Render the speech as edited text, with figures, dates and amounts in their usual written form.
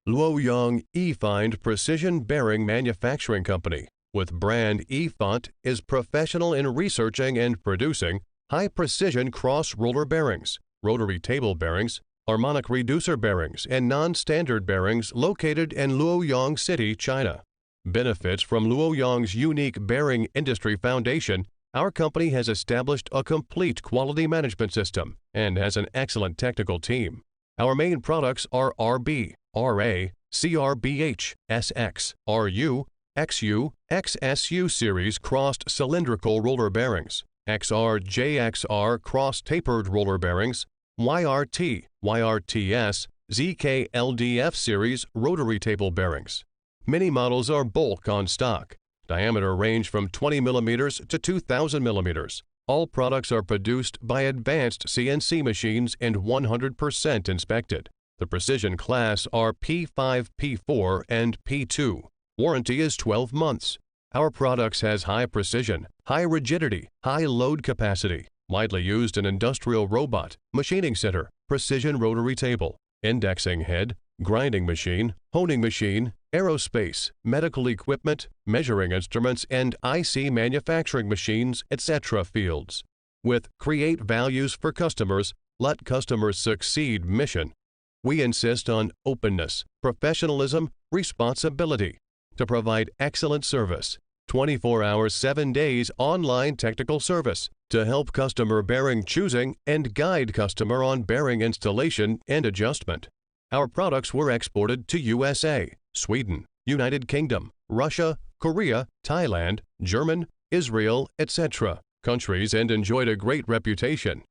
Luoyang EFANT Precision Bearing Manufacturing Company, with brand EFANT, is professional in researching and producing high-precision cross-roller bearings, rotary table bearings, harmonic reducer bearings, and non-standard bearings located in Luoyang City, China. Benefits from Luoyang's unique bearing industry foundation. Our company has established a complete quality management system and has an excellent technical team. Our main products are RB, RA, CRBH, SX, RU, XU, XSU series crossed cylindrical roller bearings, XR, JXR cross-tapered roller bearings, YRT, YRTS, ZKLDF series rotary table bearings. Many models are bulk on stock. Diameter range from 20 millimeters to 2,000 millimeters. All products are produced by advanced CNC machines and 100% inspected. The precision class are P5, P4, and P2. Warranty is 12 months. Our products has high precision, high rigidity, high load capacity, widely used in industrial robot, machining center, precision rotary table, indexing head, grinding machine, honing machine, aerospace, medical equipment, measuring instruments, and IC manufacturing machines, etc. fields. With create values for customers, let customers succeed mission, we insist on openness, professionalism, responsibility to provide excellent service, 24 hours, 7 days online technical service to help customer bearing choosing and guide customer on bearing installation and adjustment. Our products were exported to USA, Sweden, United Kingdom, Russia, Korea, Thailand, Germany, Israel, etc. countries and enjoyed a great reputation.